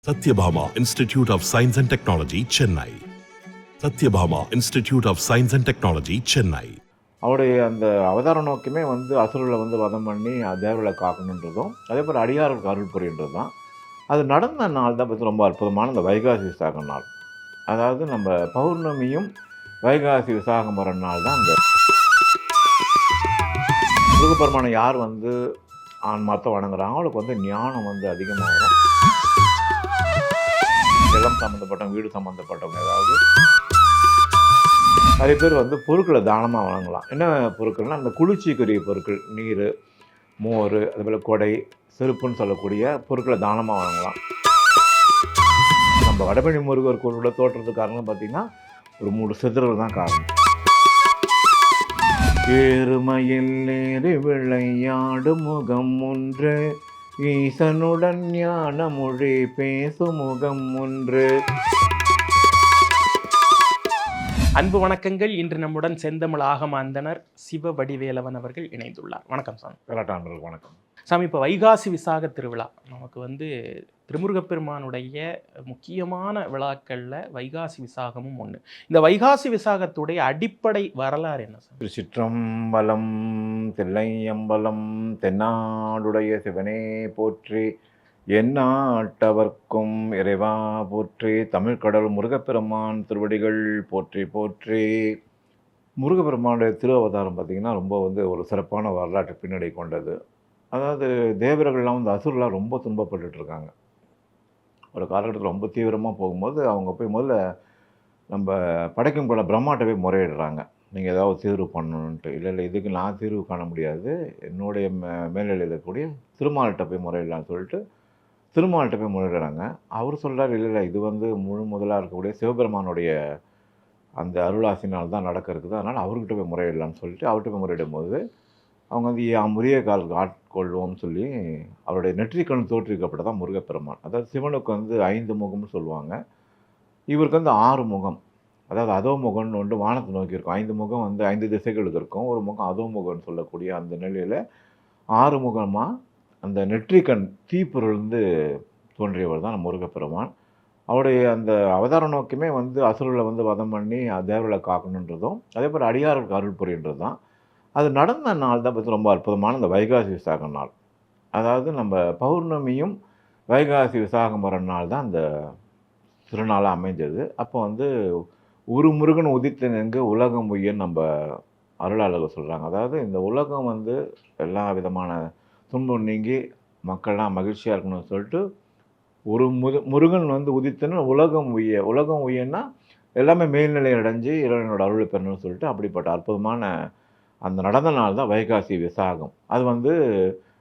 Satyabhama Institute of Science and Technology, Chennai. Satyabhama Institute of Science and Technology, Chennai. அவருடைய அந்த அவதார நோக்கமே அசுரர்களை வதம் பண்ணி தேவர்களை காக்கணுன்றதும், அதே போல் அடியார்களுக்கு அருள் புரின்றது தான். அது நடந்த நாள் தான் ரொம்ப அற்புதமான இந்த வைகாசி விசாக நாள். அதாவது நம்ம பௌர்ணமியும் வைகாசி விசாகம் வர நாள் தான் இந்த முருகப்பெருமானை யார் ஆன்மார்த்தம் வணங்குறாங்க அவளுக்கு ஞானம் அதிகமாக வரும். நிலம் சம்மந்தப்பட்டவங்க, வீடு சம்மந்தப்பட்டவங்க, ஏதாவது நிறைய பேர் பொருட்களை தானமாக வழங்கலாம். என்ன பொருட்கள்னால் அந்த குளிர்ச்சிக்குரிய பொருட்கள், நீர், மோர், அதுபோல் கொடை, செருப்புன்னு சொல்லக்கூடிய பொருட்களை தானமாக வழங்கலாம். நம்ம வடபழனி முருகர் கோவிலோட தோற்றத்துக்கு காரணம் பார்த்திங்கன்னா ஒரு 3 சிதறல் தான் காரணம். ஏறுமையில் ஏறி விளையாடு முகம் ஒன்று, ஈசனுடன் ஞான மொழி பேசும் முகம் ஒன்று. அன்பு வணக்கங்கள். இன்று நம்முடன் செந்தமிழ் ஆகம அந்தனர் சிவ வடிவேலவன் அவர்கள் இணைந்துள்ளார். வணக்கம் சாமி. வணக்கம் சாமி. இப்போ வைகாசி விசாக திருவிழா நமக்கு திருமுருகப்பெருமானுடைய முக்கியமான விழாக்களில் வைகாசி விசாகமும் ஒன்று. இந்த வைகாசி விசாகத்துடைய அடிப்படை வரலாறு என்ன சார்? திருச்சிற்றம்பலம், தில்லையம்பலம், தென்னாடுடைய சிவனே போற்றி, எந்நாட்டவர்க்கும் இறைவா போற்றி, தமிழ்கடல் முருகப்பெருமான் திருவடிகள் போற்றி போற்றி. முருகப்பெருமானுடைய திரு அவதாரம் பார்த்திங்கன்னா ரொம்ப ஒரு சிறப்பான வரலாற்று பின்னடை கொண்டது. அதாவது தேவர்கள்லாம் அசுரெலாம் ரொம்ப துன்பப்பட்டுருக்காங்க. ஒரு காலகட்டத்தில் ரொம்ப தீவிரமாக போகும்போது அவங்க போய் முதல்ல நம்ம படைக்கும் போல பிரம்மாட்ட போய் முறையிடுறாங்க, நீங்கள் ஏதாவது தீர்வு பண்ணணுன்ட்டு. இல்லை இதுக்கு நான் தீர்வு காண முடியாது, என்னுடைய மேல்நிலையில் இருக்கக்கூடிய திருமால்கிட்ட போய் முறையிடலான்னு சொல்லிட்டு திருமால்கிட்ட போய் முறையிடுறாங்க. அவர் சொல்கிறார், இல்லை இது முழு முதலாக இருக்கக்கூடிய சிவபெருமானுடைய அந்த அருளாசினால் தான் நடக்கிறது, அதனால் அவர்கிட்ட போய் முறையிடலான்னு சொல்லிட்டு அவர்கிட்ட போய் முறையிடும் போது அவங்க முறிய காலுக்கு ஆட்கொள்வோம்னு சொல்லி அவருடைய நெற்றிக்கண் தோற்றுவிக்கப்பட்ட தான் முருகப்பெருமான். அதாவது சிவனுக்கு 5 முகம்னு சொல்லுவாங்க, இவருக்கு 6 முகம். அதாவது அதோ முகம்னு வானத்தை நோக்கி இருக்கும். 5 முகம் 5 திசைகளுக்கு இருக்கும். ஒரு முகம் அதோ முகம்னு சொல்லக்கூடிய அந்த நிலையில் 6 முகமாக அந்த நெற்றிக்கண் தீப்பொருள்ந்து தோன்றியவர் தான் முருகப்பெருமான். அவருடைய அந்த அவதார நோக்கமே அசுரர்களை வதம் பண்ணி தேவர்களை காக்கணுன்றதும், அதே போல் அடியார்களுக்கு அருள் புரின்றது தான். அது நடந்த நாள் தான் ரொம்ப அற்புதமான இந்த வைகாசி விசாக நாள். அதாவது நம்ம பௌர்ணமியும் வைகாசி விசாகம் வர நாள் தான் அந்த திருநாளாக அமைஞ்சது. அப்போ ஒரு முருகன் உதித்தனெங்கு உலகம் உய்யன்னு நம்ம அருளாளர்கள் சொல்கிறாங்க. அதாவது இந்த உலகம் எல்லா விதமான துன்பம் நீங்கி மக்கள்லாம் மகிழ்ச்சியாக இருக்கணும்னு சொல்லிட்டு ஒரு முருகன் உதித்தன உலகம் உய்ய. உலகம் உய்யன்னா எல்லாமே மேல்நிலை அடைஞ்சு இறைவனோட அருளை பெறணும்னு சொல்லிட்டு அப்படிப்பட்ட அற்புதமான அந்த நடந்த நாள் தான் வைகாசி விசாகம். அது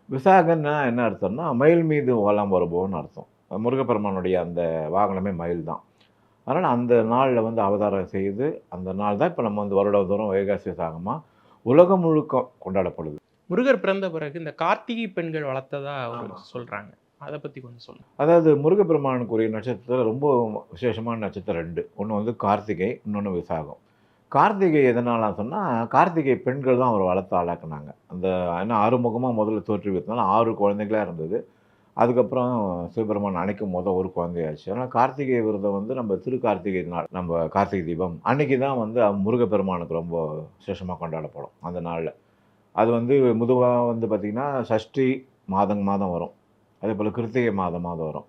விசாகன்னா என்ன அர்த்தம்னா மயில் மீது வலம் வருவோன்னு அர்த்தம். முருகப்பெருமானுடைய அந்த வாகனமே மயில் தான். அதனால் அந்த நாளில் அவதாரம் செய்து அந்த நாள் தான் இப்போ நம்ம வருடந்தோறும் வைகாசி விசாகமாக உலகம் முழுக்க கொண்டாடப்படுது. முருகர் பிறந்த பிறகு இந்த கார்த்திகை பெண்கள் வளர்த்ததா அவர் சொல்கிறாங்க, அதை பற்றி கொஞ்சம் சொல்லுங்கள். அதாவது முருகப்பெருமானுக்குரிய நட்சத்திரத்தில் ரொம்ப விசேஷமான நட்சத்திரம் 2. ஒன்று கார்த்திகை, இன்னொன்று விசாகம். கார்த்திகை எதனால சொன்னால் கார்த்திகை பெண்கள் தான் அவர் வளர்த்து ஆளாக்குனாங்க. அந்த ஏன்னா 6 முகமாக முதல்ல தோற்றுவித்தனால 6 குழந்தைகளாக இருந்தது. அதுக்கப்புறம் சிவபெருமான் அணைக்கும் ஒரு குழந்தையாச்சு. ஆனால் கார்த்திகை விரதம் நம்ம திரு கார்த்திகை நாள், நம்ம கார்த்திகை தீபம் அன்றைக்கி தான் முருகப்பெருமானுக்கு ரொம்ப விசேஷமாக கொண்டாடப்படும். அந்த நாளில் அது முதுவாக பார்த்திங்கன்னா சஷ்டி மாதம் வரும், அதே போல் கிருத்திகை மாதம் வரும்.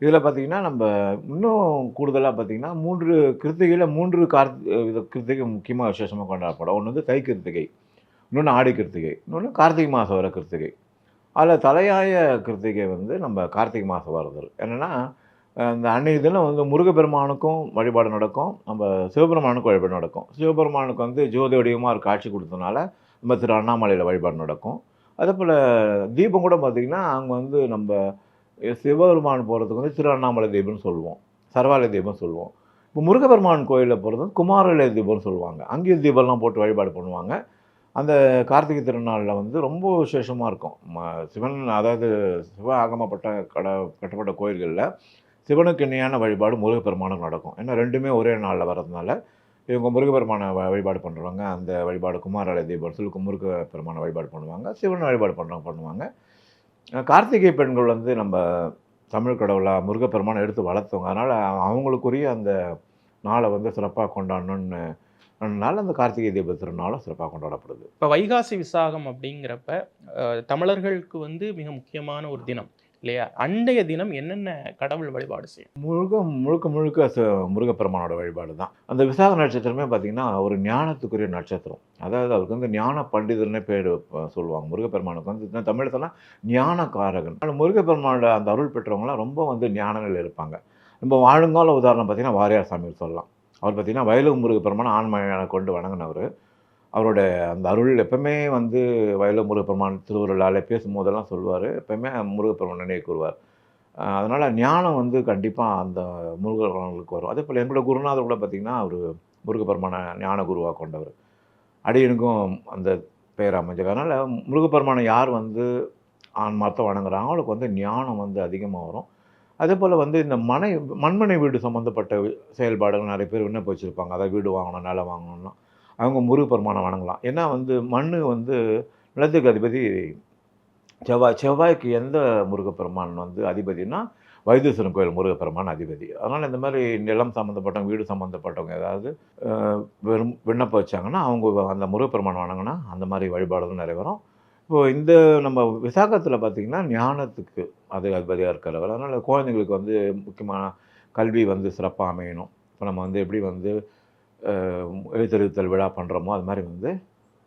இதில் பார்த்திங்கன்னா நம்ம இன்னும் கூடுதலாக பார்த்திங்கன்னா 3 கிருத்திகையில் 3 கிருத்திகை முக்கியமாக விசேஷமாக கொண்டாடப்படும். ஒன்று தை கிருத்திகை, இன்னொன்று ஆடி கிருத்திகை, இன்னொன்று கார்த்திகை மாதம் வர கிருத்திகை. அதில் தலையாய கிருத்திகை நம்ம கார்த்திகை மாதம் வருது. என்னென்னா இந்த அன்றைய தினம் முருகப்பெருமானுக்கும் வழிபாடு நடக்கும், நம்ம சிவபெருமானுக்கும் வழிபாடு நடக்கும். சிவபெருமானுக்கு ஜோதி வடிவமாக ஒரு காட்சி கொடுத்தனால நம்ம திரு அண்ணாமலையில் வழிபாடு நடக்கும். அதே போல் தீபம் கூட பார்த்திங்கன்னா அங்கே நம்ம சிவபெருமான் போகிறதுக்கு திரு அண்ணாமலை தீபம்னு சொல்லுவோம், சர்வாலய தீபம் சொல்லுவோம். இப்போ முருகப்பெருமான் கோயிலில் போகிறது குமாரலய தீபம்னு சொல்லுவாங்க. அங்கேயும் தீபம்லாம் போட்டு வழிபாடு பண்ணுவாங்க. அந்த கார்த்திகை திருநாளில் ரொம்ப விசேஷமாக இருக்கும். சிவன், அதாவது சிவ ஆகமப்பட்ட கட்டப்பட்ட கோயில்களில் சிவனுக்கு இணையான வழிபாடு முருகப்பெருமானுக்கு நடக்கும். ஏன்னா 2மே ஒரே நாளில் வர்றதுனால இவங்க முருகப்பெருமானை வழிபாடு பண்ணுறவங்க அந்த வழிபாடு குமாரலய தீபம் சொல்லி முருகப்பெருமானை வழிபாடு பண்ணுவாங்க. சிவன் வழிபாடு பண்ணுவாங்க. கார்த்திகை பெண்கள் நம்ம தமிழ் கடவுளாக முருகப்பெருமானை எடுத்து வளர்த்தவங்க. அதனால் அவங்களுக்குரிய அந்த நாளை வந்து சிறப்பாக கொண்டாடணும்னு அதனால அந்த கார்த்திகை தீப திருநாளும் சிறப்பாக கொண்டாடப்படுது. இப்போ வைகாசி விசாகம் அப்படிங்கிறப்ப தமிழர்களுக்கு வந்து மிக முக்கியமான ஒரு தினம் இல்லையா? அன்றைய தினம் என்னென்ன கடவுள் வழிபாடு செய்யும்? முழுக்க முழுக்க முருகப்பெருமானோட வழிபாடு தான். அந்த விசாக நட்சத்திரமே பார்த்தீங்கன்னா, ஒரு ஞானத்துக்குரிய நட்சத்திரம். அதாவது அவருக்கு வந்து ஞான பண்டிதர்னே பேர் சொல்லுவாங்க. முருகப்பெருமானுக்கு வந்து தமிழ்ல சொன்னா ஞானகாரகன். ஆனா முருகப்பெருமானோட அந்த அருள் பெற்றவங்கலாம் ரொம்ப வந்து ஞான நிலையில இருப்பாங்க. நம்ம வாழுங்கால உதாரணம் பார்த்தீங்கன்னா, வாரியார் சாமி சொல்லலாம். அவர் பார்த்தீங்கன்னா, வயலூர் முருகப்பெருமானை ஆண்மகனை கொண்டு வணங்குனவரு. அவரோட அந்த அருள் எப்பவுமே வந்து வயலூர் முருகப்பெருமான் திருவருளாலே பேசும்போதெல்லாம் சொல்லுவாரு. எப்பவுமே முருகப்பெருமான் நினைவு கூறுவார். அதனால ஞானம் வந்து கண்டிப்பா அந்த முருகர்களுக்கு வரும். அதேபோல எங்களோட குருநாதர் கூட பார்த்தீங்கன்னா, அவரு முருகப்பெருமான ஞான குருவா கொண்டவர். அடியனுக்கும் அந்த பெயர் அமைஞ்சது. அதனால முருகப்பெருமானை யார் வந்து ஆன்மார்த்தம் வணங்குறாங்களோ, அவங்களுக்கு வந்து ஞானம் வந்து அதிகமா வரும். அதேபோல வந்து இந்த மண்மனை வீடு சம்மந்தப்பட்ட செயல்பாடுகள் நெறைய பேர் விண்ணப்பம் வச்சிருப்பாங்க. அதாவது வீடு வாங்கணும், நிலம் வாங்கணும்னா, அவங்க முருகப்பெருமானை வணங்கலாம். ஏன்னா வந்து மண்ணு வந்து நிலத்துக்கு அதிபதி செவ்வாய். செவ்வாய்க்கு எந்த முருகப்பெருமான் வந்து அதிபதினா, வைத்தீஸ்வரன் கோயில் முருகப்பெருமான் அதிபதி. அதனால இந்த மாரி நிலம் சம்மந்தப்பட்டவங்க, வீடு சம்மந்தப்பட்டவங்க ஏதாவது வெறும் விண்ணப்பம் வச்சாங்கன்னா, அவங்க அந்த முருகப்பெருமானை வணங்குனா, அந்த மாரி வழிபாடுகள் நிறைவேறும். இப்போ இந்த நம்ம விசாகத்தில பார்த்தீங்கன்னா, ஞானத்துக்கு அது அதிபதியா இருக்கிறவர். அதனால குழந்தைங்களுக்கு வந்து முக்கியமான கல்வி வந்து சிறப்பா அமையணும். இப்போ நம்ம வந்து எப்படி வந்து அ எழுத்தறிவித்தல் விழா பண்றோமோ, அது மாரி வந்து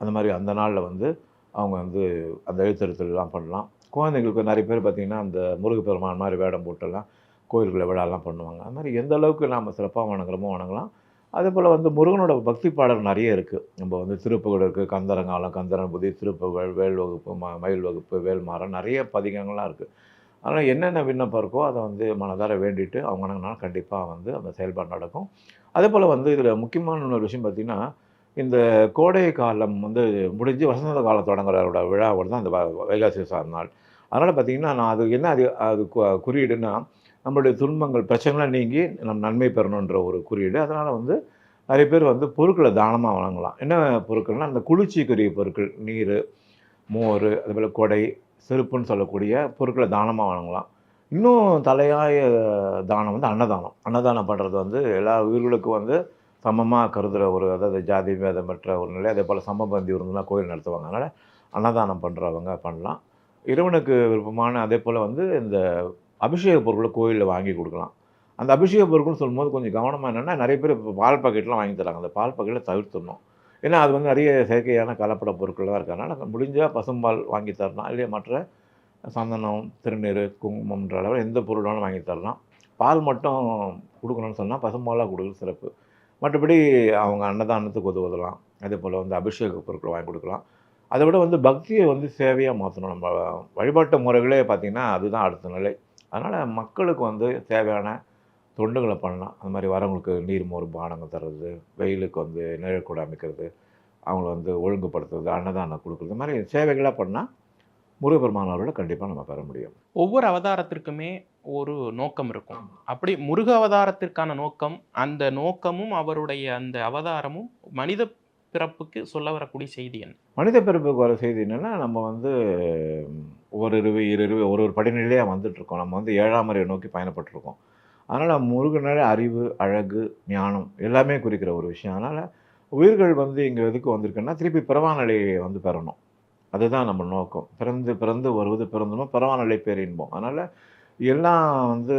அந்த மாரி அந்த நாள்ல வந்து அவங்க வந்து அந்த எழுத்தறிவித்தல்லாம் பண்ணலாம். குழந்தைங்களுக்கு நெறைய பேர் பார்த்தீங்கன்னா, அந்த முருகப்பெருமான் மாரி வேடம் போட்டெல்லாம் கோயில்கள்ல விழாலாம் பண்ணுவாங்க. அது மாரி எந்த அளவுக்கு நாம சிறப்பா வணங்குறோமோ வணங்கலாம். அதேபோல வந்து முருகனோட பக்தி பாடல் நெறைய இருக்கு. நம்ம வந்து திருப்புகழ் இருக்கு, கந்தரங்காலம், கந்தரன்புதி, திருப்புகழ், வேல் வகுப்பு, மயில் வகுப்பு, வேல்மாறன் நெறைய பதிகங்கள்லாம் இருக்கு. அதனால என்னென்ன விண்ணப்பம் இருக்கோ, அத வந்து மனதார வேண்டிட்டு அவங்க வணங்குனா கண்டிப்பா வந்து அந்த செயல்பாடு நடக்கும். அதேபோல வந்து இதில முக்கியமான இன்னொரு விஷயம் பார்த்தீங்கன்னா, இந்த கோடை காலம் வந்து முடிஞ்சு வசந்த காலம் தொடங்குறதோட விழாவோட தான் அந்த வைகாசி விசாக நாள். அதனால பார்த்தீங்கன்னா, நான் அது என்ன அது குறியீடுன்னா, நம்மளுடைய துன்பங்கள், பிரச்சனைலாம் நீங்கி நம்ம நன்மை பெறணுன்ற ஒரு குறியீடு. அதனால வந்து நெறைய பேர் வந்து பொருட்கள தானமா வழங்கலாம். என்ன பொருட்கள்னா, அந்த குளிர்ச்சிக்குரிய பொருட்கள், நீரு, மோரு, அதுபோல கொடை, செருப்புன்னு சொல்லக்கூடிய பொருட்கள தானமா வழங்கலாம். இன்னும் தலையாய தானம் வந்து அன்னதானம். அன்னதானம் பண்றது வந்து எல்லா உயிர்களுக்கும் வந்து சமமா கருதுற ஒரு அதாவது ஜாதி பேதமற்ற ஒரு நிலை. அதேபோல சமபந்தி விருந்துலாம் கோயில் நடத்துவாங்க. அதனால அன்னதானம் பண்றவங்க பண்ணலாம். இறைவனுக்கு விருப்பமான அதேபோல வந்து இந்த அபிஷேக பொருட்கள கோயில்ல வாங்கி குடுக்கலாம். அந்த அபிஷேக பொருட்கள்னு சொல்லும்போது கொஞ்சம் கவனமா என்னன்னா, நெறைய பேர் இப்ப பால் பாக்கெட்லாம் வாங்கி தராங்க. அந்த பால் பாக்கெட்ட தவிர்த்துடணும். ஏன்னா, அது வந்து நெறைய செயற்கையான கலப்பட பொருட்கள்லாம் இருக்கறனால, முடிஞ்சா பசும்பால் வாங்கி தரலாம். இல்லையா மற்ற சந்தனம், திருநீறு, குங்குமம்ன்ற அளவுல எந்த பொருள் வேணாலும் வாங்கி தரலாம். பால் மட்டும் குடுக்கணும்னு சொன்னா, பசும்பாலா குடுக்குறது சிறப்பு. மற்றபடி அவங்க அன்னதானத்துக்கு உதவலாம். அதேபோல வந்து அபிஷேக பொருட்கள் வாங்கி குடுக்கலாம். அத விட வந்து பக்திய வந்து சேவையா மாத்தணும். நம்ம வழிபாட்டு முறைகளே பார்த்தீங்கன்னா, அதுதான் அடுத்த நிலை. அதனால மக்களுக்கு வந்து தேவையான தொண்டுகள பண்ணலாம். அந்த மாரி வரவங்களுக்கு நீர், மோர், பானங்கள் தர்றது, வெயிலுக்கு வந்து நிழல் குடை அமைக்கிறது, அவங்கள வந்து ஒழுங்குபடுத்துறது, அன்னதானம் குடுக்குறது, இந்த மாரி சேவைகளா பண்ணா, முருகப்பெருமான் அருள கண்டிப்பா நம்ம பெற முடியும். ஒவ்வொரு அவதாரத்திற்குமே ஒரு நோக்கம் இருக்கும். அப்படி முருக அவதாரத்திற்கான நோக்கம், அந்த நோக்கமும் அவருடைய அந்த அவதாரமும் மனித பிறப்புக்கு சொல்ல வரக்கூடிய செய்தி என்ன? மனித பிறப்புக்கு வர செய்தி என்னன்னா, நம்ம வந்து ஓரிருவு, ஈரிருவு ஒரு ஒரு படிநிலையா வந்துட்டுருக்கோம். நம்ம வந்து 7ஆம் அறிவை நோக்கி பயணப்பட்டுருக்கோம். அதனால முருகனாலே அறிவு, அழகு, ஞானம் எல்லாமே குறிக்கிற ஒரு விஷயம். அதனால உயிர்கள் வந்து இங்க எதுக்கு வந்திருக்குன்னா, திருப்பி பிறவா நிலையை வந்து பெறணும். அதுதான் நம்ம நோக்கம். பிறந்து பிறந்து வருவது பிறந்தோமா பிறவா நிலை பேரின்பம். அதனால எல்லாம் வந்து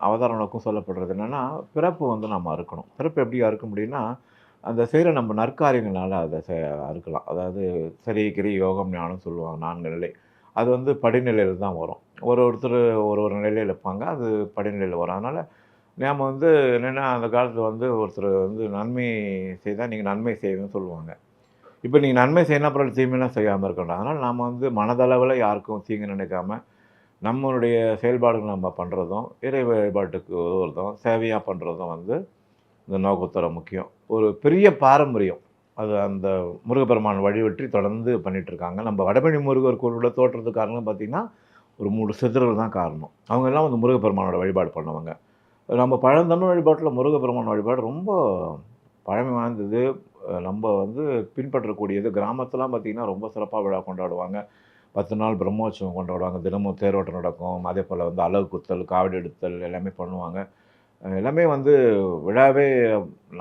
அவதார நோக்கம் சொல்லப்படுறது என்னன்னா, பிறப்பு வந்து நம்ம அறுக்கணும். பிறப்பு எப்படி அறுக்க முடியும்னா, அந்த செய்ற நம்ம நற்காரியங்களால அத அறுக்கலாம். அதாவது சரி, கிரி, யோகம், ஞானம் சொல்லுவாங்க 4 நிலை. அது வந்து படிநிலையில தான் வரும். ஒருத்தர் ஒரு ஒரு நிலையில இருப்பாங்க. அது படிநிலையில வரும். அதனால நாம வந்து என்னன்னா, அந்த காலத்துல வந்து ஒருத்தர் வந்து நன்மை செய்தா நீங்க நன்மை செய்யுங்கன்னு சொல்லுவாங்க. இப்ப நீங்க நன்மை செய்யணும், அப்புறம் தீமைலாம் செய்யாம இருக்கணும். அதனால நாம வந்து மனதளவுல யாருக்கும் தீங்கு நினைக்காம, நம்மளுடைய செயல்பாடுகள் நம்ம பண்றதும், இறை வழிபாட்டுக்கு உதவுறதும், சேவையா பண்றதும் வந்து இந்த நோக்கத்தோட முக்கியம். ஒரு பெரிய பாரம்பரியம். அது அந்த முருகப்பெருமான் வழிவற்றி தொடர்ந்து பண்ணிட்டுருக்காங்க. நம்ம வடபழனி முருகர் கோவிலோட தோற்றத்துக்கு காரணம் பார்த்தீங்கன்னா, ஒரு 3 சித்தர்கள் தான் காரணம். அவங்க எல்லாம் வந்து முருகப்பெருமானோட வழிபாடு பண்ணவங்க. நம்ம பழந்தமிழ் வழிபாட்டுல முருகப்பெருமான் வழிபாடு ரொம்ப பழமை வாய்ந்தது. நம்ம வந்து பின்பற்றக்கூடியது. கிராமத்துலாம் பார்த்தீங்கன்னா, ரொம்ப சிறப்பா விழா கொண்டாடுவாங்க. 10 நாள் பிரம்மோற்சவம் கொண்டாடுவாங்க. தினமும் தேரோட்டம் நடக்கும். அதே போல் வந்து அலகு குத்தல், காவடி எடுத்தல் எல்லாமே பண்ணுவாங்க. எல்லாமே வந்து விழாவே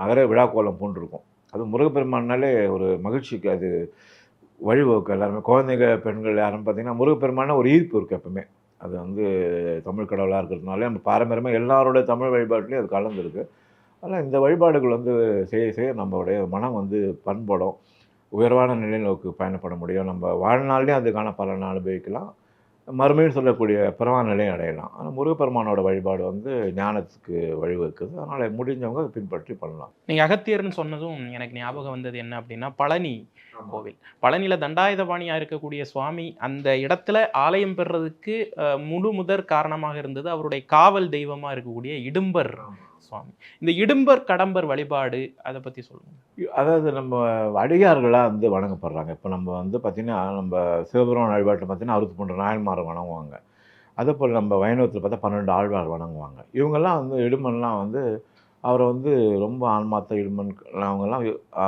நகர விழா கோலம் பூண்டிருக்கும். அதுவும் முருகப்பெருமான்னாலே ஒரு மகிழ்ச்சிக்கு அது வழிவகுக்கும் எல்லாருமே. குழந்தைங்க, பெண்கள் யாருன்னு பார்த்தீங்கன்னா, முருகப்பெருமான்னா ஒரு ஈர்ப்பு இருக்குது எப்பவுமே. அது வந்து தமிழ் கடவுளா இருக்கிறதுனால, நம்ம பாரம்பரியமா எல்லாரோட தமிழ் வழிபாட்டிலயும் அது கலந்துருக்கு. அதனால் இந்த வழிபாடுகள் வந்து செய்ய செய்ய நம்மளுடைய மனம் வந்து பண்படும். உயர்வான நிலை நோக்கி பயணப்பட முடியும். நம்ம வாழ்நாள்லயும் அதுக்கான பலனை அனுபவிக்கலாம். மறுமைன்னு சொல்லக்கூடிய பிறவான நிலையை அடையலாம். ஆனா முருகப்பெருமானோட வழிபாடு வந்து ஞானத்துக்கு வழிவகுக்குது. அதனால முடிஞ்சவங்க அதை பின்பற்றி பண்ணலாம். நீங்க அகத்தியர்ன்னு சொன்னதும் எனக்கு ஞாபகம் வந்தது என்ன அப்படின்னா, பழனி கோவில். பழனியில தண்டாயுதபாணியா இருக்கக்கூடிய சுவாமி அந்த இடத்துல ஆலயம் பெறுறதுக்கு முழு முதற் காரணமாக இருந்தது அவருடைய காவல் தெய்வமா இருக்கக்கூடிய இடும்பர் சுவாமி. இந்த இடும்பர் கடம்பர் வழிபாடு அதை பத்தி சொல்லுங்க. அதாவது நம்ம அடியார்களா வந்து வணங்கப்படுறாங்க. இப்ப நம்ம வந்து பார்த்தீங்கன்னா, நம்ம சிவபெருமான் வழிபாட்டுல பார்த்தீங்கன்னா, 63 நாயன்மாரை வணங்குவாங்க. அதேபோல் நம்ம வைணவத்துல பார்த்தா 12 ஆழ்வார் வணங்குவாங்க. இவங்கெல்லாம் வந்து இடும்பன்லாம் வந்து அவர வந்து ரொம்ப ஆன்மார்த்த இடும்பன் அவங்கலாம்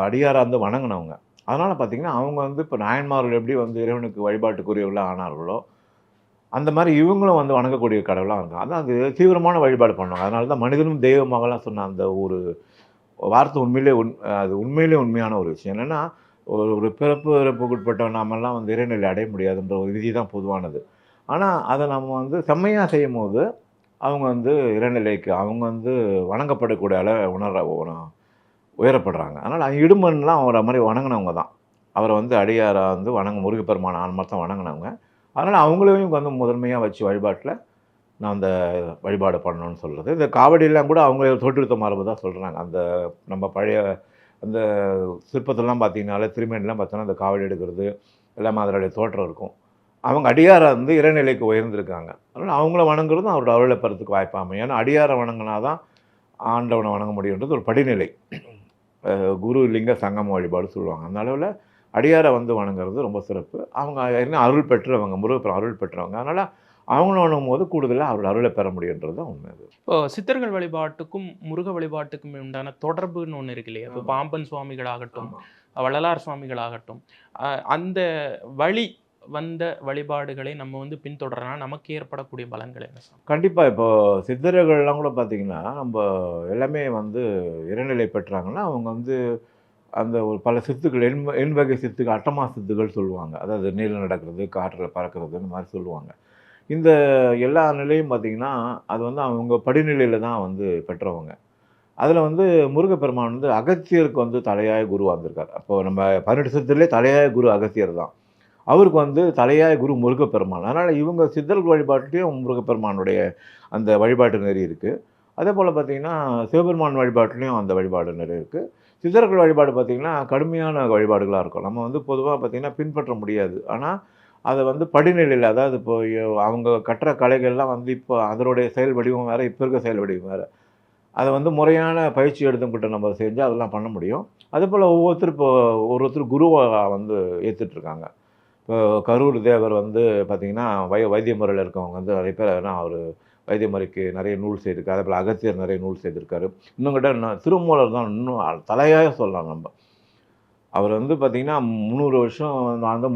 அடியாரா வந்து வணங்குனவங்க. அதனால பார்த்தீங்கன்னா, அவங்க வந்து இப்ப நாயன்மார்கள் எப்படி வந்து இறைவனுக்கு வழிபாட்டுக்குரியவர்களா ஆனார்களோ, அந்த மாரி இவங்களும் வந்து வணங்கக்கூடிய கடவுளா இருக்காங்க. அதான் அது தீவிரமான வழிபாடு பண்ணுவாங்க. அதனால தான் மனிதனும் தெய்வமாகலாம் சொன்ன அந்த ஒரு வார்த்தை உண்மையிலே அது உண்மையிலே உண்மையான ஒரு விஷயம். என்னன்னா, ஒரு ஒரு பிறப்பு இறப்புக்குட்பட்ட நாமெல்லாம் வந்து இறைநிலை அடைய முடியாதுன்ற ஒரு விதி தான் பொதுவானது. ஆனா, அத நம்ம வந்து செம்மையா செய்யும்போது, அவங்க வந்து இறைநிலைக்கு அவங்க வந்து வணங்கப்படக்கூடிய உயரப்படுறாங்க. அதனால இடும்பன்லாம் அவர மாரி வணங்குனவங்க தான். அவர வந்து அடியாரா வந்து முருகப்பெருமான ஆன்மார்த்தம் வணங்குனவங்க. அதனால அவங்களையும் வந்து முதன்மையா வச்சு வழிபாட்டுல நான் அந்த வழிபாடு பண்ணணும்னு சொல்றது. இந்த காவடிலாம் கூட அவங்க தோற்றுவித்த மரபு தான் சொல்றாங்க. அந்த நம்ம பழைய அந்த சிற்பத்திலலாம் பார்த்தீங்கனாலே, திருமேனிலாம் பார்த்தோன்னா, அந்த காவடி எடுக்கிறது எல்லாமே அதனுடைய தோற்றம் இருக்கும். அவங்க அடியாரா வந்து இறைநிலைக்கு உயர்ந்திருக்காங்க. அதனால அவங்கள வணங்குறதும் அவரோட அருளை பெறதுக்கு வாய்ப்பு அமையும். ஏன்னா அடியாரை வணங்குனா தான் ஆண்டவனை வணங்க முடியுன்றது ஒரு படிநிலை. குரு லிங்க சங்கம வழிபாடு சொல்லுவாங்க. அந்த அளவுல அடியாரை வந்து வணங்குறது ரொம்ப சிறப்பு. அவங்க என்ன அருள் பெற்றவங்க, முருகப்பெருமான் அருள் பெற்றவங்க. அதனால அவங்கள வணங்கும்போது கூடுதலா அவரோட அருளை பெற முடியுன்றது தான் உண்மை அது. இப்போ சித்தர்கள் வழிபாட்டுக்கும் முருக வழிபாட்டுக்கும் உண்டான தொடர்புன்னு ஒண்ணு இருக்கு இல்லையா? இப்போ பாம்பன் சுவாமிகளாகட்டும், வள்ளலார் சுவாமிகளாகட்டும், அந்த வழி வந்த வழிபாடுகளை நம்ம வந்து பின்தொடர்றனா நமக்கு ஏற்படக்கூடிய பலன்கள் என்ன சார்? கண்டிப்பா. இப்போ சித்தர்கள்லாம் கூட பார்த்தீங்கன்னா, நம்ப எல்லாமே வந்து இறைநிலை பெற்றாங்கன்னா, அவங்க வந்து அந்த ஒரு பல சித்துக்கள் எண்வகை சித்துக்கள், அட்டமா சித்துகள் சொல்லுவாங்க. அதாவது நீர்ல நடக்கிறது, காற்றுல பறக்கிறது இந்த மாரி சொல்லுவாங்க. இந்த எல்லா நிலையும் பார்த்தீங்கன்னா, அது வந்து அவங்க படிநிலையில தான் வந்து பெற்றவங்க. அதில வந்து முருகப்பெருமான் வந்து அகத்தியருக்கு வந்து தலையாய குருவா இருந்திருக்காரு. அப்போ நம்ம 18 சித்தர்லயே தலையாய குரு அகத்தியர் தான். அவருக்கு வந்து தலையாய குரு முருகப்பெருமான். அதனால இவங்க சித்தர்கள் வழிபாட்டிலயும் முருகப்பெருமானுடைய அந்த வழிபாட்டு நெறி இருக்கு. அதேபோல பார்த்தீங்கன்னா, சிவபெருமான் வழிபாட்டிலயும் அந்த வழிபாடு நெறி இருக்கு. சித்தர்கள் வழிபாடு பார்த்தீங்கன்னா, கடுமையான வழிபாடுகளா இருக்கும். நம்ம வந்து பொதுவா பார்த்தீங்கன்னா, பின்பற்ற முடியாது. ஆனா, அத வந்து படிநிலையில அதாவது இப்போ அவங்க கற்ற கலைகள்லாம் வந்து இப்போ அதனுடைய செயல் வடிவம் வேற, இப்ப இருக்க செயல் வடிவம் வேற. அத வந்து முறையான பயிற்சி எடுத்தவங்ககிட்ட நம்ம செஞ்சா அதெல்லாம் பண்ண முடியும். அதேபோல ஒவ்வொருத்தர் குருவா வந்து ஏத்துட்டு இருக்காங்க. இப்போ கரூர் தேவர் வந்து பார்த்தீங்கன்னா, வைத்திய முறையில இருக்கவங்க வந்து நெறைய பேர் ஏன்னா அவரு வைத்திய முறைக்கு நெறைய நூல் செய்திருக்காரு. அதேபோல அகத்தியர் நெறைய நூல் செய்திருக்காரு. இன்னும் கேட்டா திருமூலர் தான் இன்னும் தலையாய சொல்லலாம் நம்ப. அவர் வந்து பார்த்தீங்கன்னா, 300 வருஷம் வாழ்ந்து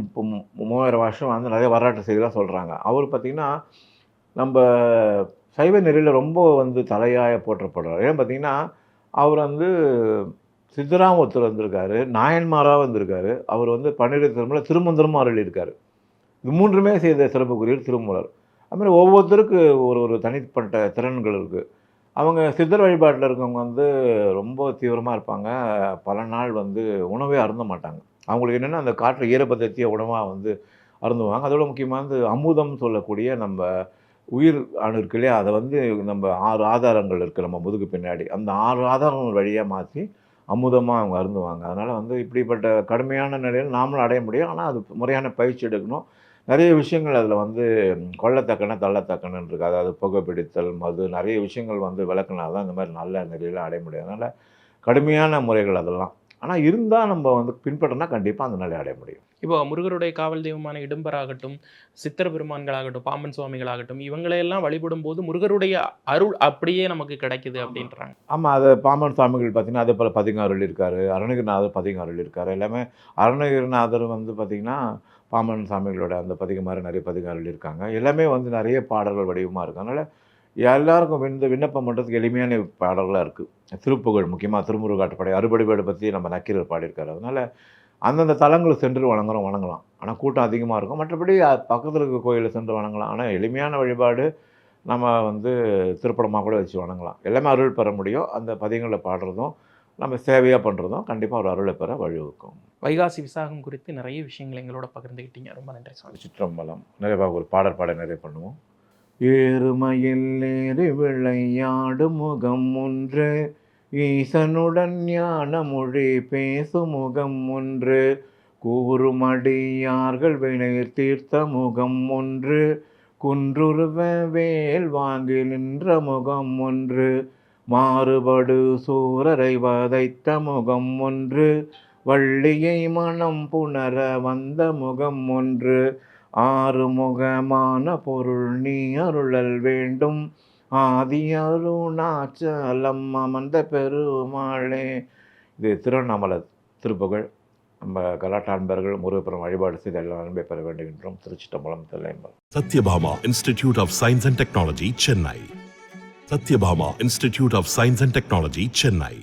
3000 வருஷம் வாழ்ந்து நெறைய வரலாற்று செய்திலாம் சொல்றாங்க. அவரு பார்த்தீங்கன்னா, நம்ப சைவ நெறியில ரொம்ப வந்து தலையாய போற்றப்படுறார். ஏன் பார்த்தீங்கன்னா, அவர் வந்து சித்தராவும் ஒருத்தர் வந்திருக்காரு. நாயன்மாரா வந்திருக்காரு. அவர் வந்து 12 திருமுறை திருமந்திரமும் அருளியிருக்காரு. இது 3மே செய்த சிறப்புக்குரியவர் திருமூலர். அதுமாரி ஒவ்வொருத்தருக்கு ஒரு ஒரு தனிப்பட்ட திறன்கள் இருக்கு. அவங்க சித்தர் வழிபாட்டில இருக்கவங்க வந்து ரொம்ப தீவிரமா இருப்பாங்க. பல நாள் வந்து உணவே அருந்த மாட்டாங்க. அவங்களுக்கு என்னன்னா, அந்த காற்று ஈரப்பதத்தையே உணவா வந்து அருந்துவாங்க. அதோட முக்கியமானது அமுதம்னு சொல்லக்கூடிய நம்ப உயிர் அணு இருக்கு இல்லையா? அத வந்து நம்ம 6 ஆதாரங்கள் இருக்கு நம்ம முதுகு பின்னாடி. அந்த 6 ஆதாரங்கள் வழியா மாத்தி அமுதமா அவங்க அருந்துவாங்க. அதனால வந்து இப்படிப்பட்ட கடுமையான நிலையில நாமளும் அடைய முடியும். ஆனா, அது முறையான பயிற்சி எடுக்கணும். நெறைய விஷயங்கள் அதில வந்து கொள்ளத்தக்கன, தள்ளத்தக்கனன்னு இருக்கு. அதாவது புகைப்பிடித்தல், மது நெறைய விஷயங்கள் வந்து விலக்குனா தான் இந்த மாரி நல்ல நிலையில அடைய முடியும். அதனால கடுமையான முறைகள் அதெல்லாம். ஆனா இருந்தா நம்ம வந்து பின்பற்றினா கண்டிப்பா அந்த நிலைய அடைய முடியும். இப்போ முருகருடைய காவல் தெய்வமான இடும்பராகட்டும், சித்தர் பெருமான்களாகட்டும், பாம்பன் சுவாமிகளாகட்டும், இவங்களையெல்லாம் வழிபடும்போது முருகருடைய அருள் அப்படியே நமக்கு கிடைக்குது அப்படின்றாங்க. ஆமா. அது பாமன் சுவாமிகள் பார்த்தீங்கன்னா, அதே போல பதிகம் அருளியிருக்காரு. அருணகிரிநாதர் பதிகம் அருளியிருக்காரு. எல்லாமே அருணகிரிநாதர் வந்து பார்த்தீங்கன்னா, பாமன் சாமிகளோட அந்த பதிகம் மாதிரி நிறைய பதிகம் எழுதியிருக்காங்க. எல்லாமே வந்து நிறைய பாடல்கள் வடிவமாக இருக்குது. அதனால் எல்லாருக்கும் விண்ணப்பம் பண்ணுறதுக்கு எளிமையான பாடல்களாக இருக்குது. திருப்புகழ் முக்கியமாக திருமுருகாட்டுப்படை அறுபடைபாடு பற்றி நம்ம நக்கீரர் பாடியிருக்காரு. அதனால் அந்தந்த தலங்களுக்கு சென்று வணங்கலாம். ஆனால் கூட்டம் அதிகமாக இருக்கும். மற்றபடி பக்கத்தில் இருக்க கோயிலில் சென்று வணங்கலாம். ஆனால் எளிமையான வழிபாடு நம்ம வந்து திருப்படமாக கூட வச்சு வணங்கலாம். எல்லாமே அருள் பெற முடியும். அந்த பதிகங்களில் பாடுறதும் நம்ம சேவையாக பண்ணுறதும் கண்டிப்பாக ஒரு அருளை பெற வழிவகுக்கும். வைகாசி விசாகம் குறித்து நிறைய விஷயங்கள் எங்களோட பகிர்ந்துக்கிட்டீங்க. ரொம்ப நன்றி சுவாமி. சிற்றம்பலம் நிறைய ஒரு பாட நிறைய பண்ணுவோம். ஏறுமையில் ஏறி விளையாடும் முகம் ஒன்று, ஈசனுடன் ஞான மொழி பேசும் முகம் ஒன்று, கூறுமடியார்கள் வினை தீர்த்த முகம் ஒன்று, குன்றுருவ வேல் வாங்கி நின்ற முகம் ஒன்று, மாறுபடு சூரரை வதைத்த முகம் ஒன்று, வள்ளியை மனம் புணர வந்த முகம் ஒன்று, ஆறுமுகமான பொருள் நீ அருளல் வேண்டும், ஆதி அருணாச்சலம் அமர்ந்த பெருமாளே. இது திருவண்ணாமலை திருப்புகழ். நம்ம கலாட்ட அன்பர்கள் முருகப்பெருமான் வழிபாடு செய்து எல்லாம் அன்பை பெற வேண்டுகின்றோம். திருச்சிட்டம்பலம் Thillaiambalam. Satyabhama Institute of Science and Technology, Chennai. Satyabhama Institute of Science and Technology, Chennai.